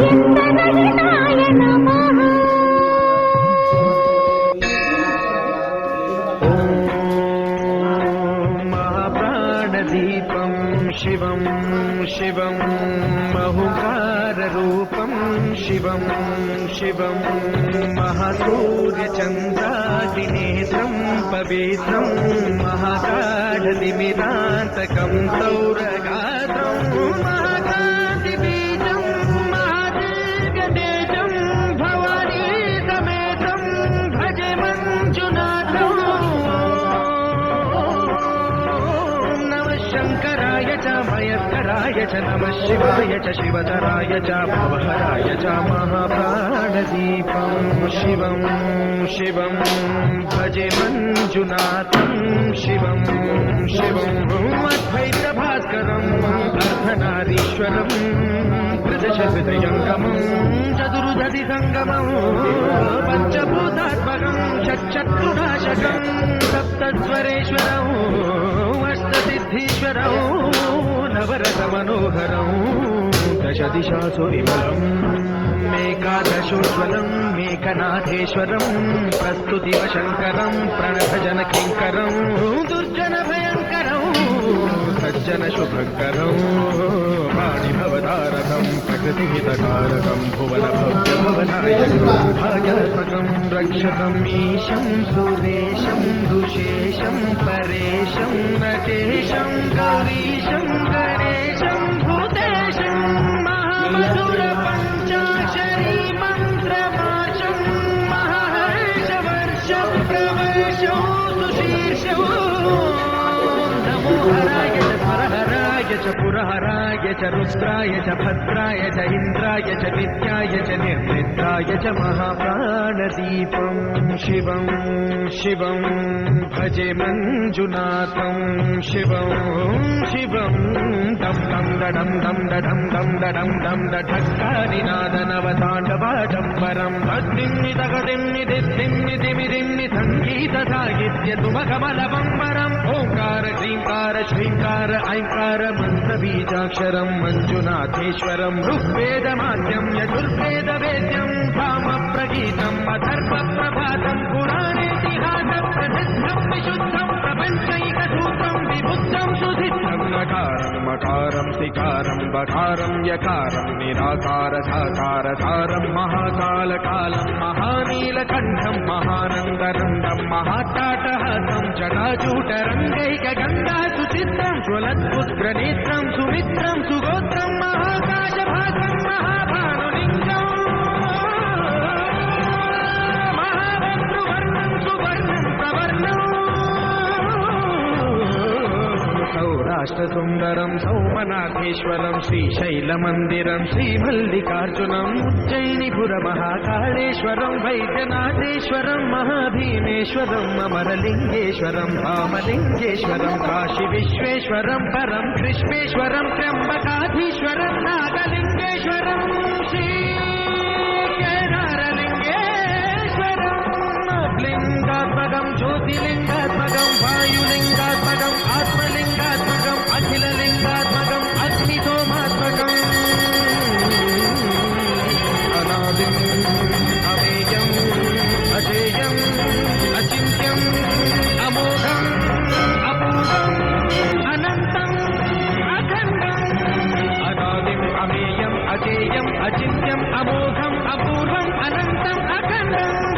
चित्तनयनाय नमः। महाप्राणदीपं शिवं शिवं बहुकाररूपं शिवं शिवं महासूर्यचन्द्रादिनेत्रं पवित्रं महागाढतिमिरान्तकं सौरगात्रं महाकान्तिबीजं महादीर्घतेजं भवानी समेतं भजे मञ्जुनाथम्। शङ्कराय च मयस्कराय च नमः शिवाय च शिवतराय च भवहराय च महाप्राणदीपं शिवं शिवं भजे मञ्जुनाथं शिवं शिवं अद्वैतभास्करम् अर्धनारीश्वरं त्रिदशहृदयङ्गमं चतुर्दधिसङ्गमं पञ्चभूतात्मकं षट्शत्रुनाशकं सप्तस्वरेश्वरं अष्टसिद्धीश्वरौ नवरसमनोहरौ दशदिशासु विमलम् मेकादशोज्ज्वलं मेघनाथेश्वरं प्रस्तुतिवशङ्करं प्रणभजनकिङ्करं दुर्जनभयङ्करौ सज्जनशुभङ्करौ वाणिभवतारकं प्रकृतिहितकारकं भुवनभव्यभवनायकं भाग्यात्मकं रक्षकम् ईशं सुरेशं दुशेशं परेशं नटेशं गौरीशं गणेशं भूतेशं महामधुरपञ्चाक्षरी मन्त्रमाशं महर्षवर्षप्रवर्षौ सुशीर्षौ नमो हराय च परहराय च पुरहराय च रुद्राय च भद्राय च इन्द्राय च नित्याय च निर्निद्राय च महाप्राणदीपं शिवं शिवं भजे मञ्जुनाथं शिवं शिवं दं दं दडं दं दडं दं दडं दं दढक्कानिनादनवताण्डवाडम्बरं भक्तिम्नि तगदिम्नि दिद्दिम्नि दिमिदिम्नि सङ्गीतसाहित्य सुमकमलबम्बरम् ओङ्कार ह्रीङ्कार श्रीङ्कार ऐङ्कार मन्त्रबीजाक्षरं मञ्जुनाथेश्वरं ऋग्वेदमाद्यं यजुर्वेदवेद्यं सामप्रगीतम् अथर्वप्रभातं पुराणेतिहासप्रसिद्धं विशुद्धं प्रपञ्चैकसूत्रं विबुद्धं सुधिद्धं नकारं मकारं सिकारं बकारं यकारं निराकार साकार सारं महाकालकालं महानीलकण्ठं महानन्दरन्दं महाटाटहासं जटाजूटरङ्गैकगङ्गा सुचित्रं ज्वलत्पुत्रनेत्रं सुमित्रं सुगोत्रं महाकाशभासं महाभानुलिङ्गम् महावक्तृवर्णं सुवर्णं प्रवर्णम् सौराष्ट्रसुन्दरं सौमनाथेश्वरं श्रीशैलमन्दिरं श्रीमल्लिकार्जुनम् उज्जयिनीपुरमहाकाळेश्वरं वैद्यनाथेश्वरं महाभीमेश्वरं अमरलिङ्गेश्वरं रामलिङ्गेश्वरं काशीविश्वेश्वरं परं कृष्णेश्वरं त्र्यम्बकाधीश्वरं नागलिङ्गेश्वरं श्रीकेदारलिङ्गेश्वरं लिङ्गात्मकं ज्योतिलिङ्गात्मकं वायुलिङ्गात्मकम् आत्मलिङ्गात्मकम् अखिललिङ्गात्मकम् अग्निसोमात्मकम् अनादिम् अमेयम् अजेयम् अचिन्त्यम् अमोघम् अपूर्वम् अनन्तम् अखण्डम् अनादिम् अमेयम् अजेयम् अचिन्त्यम् अमोघम्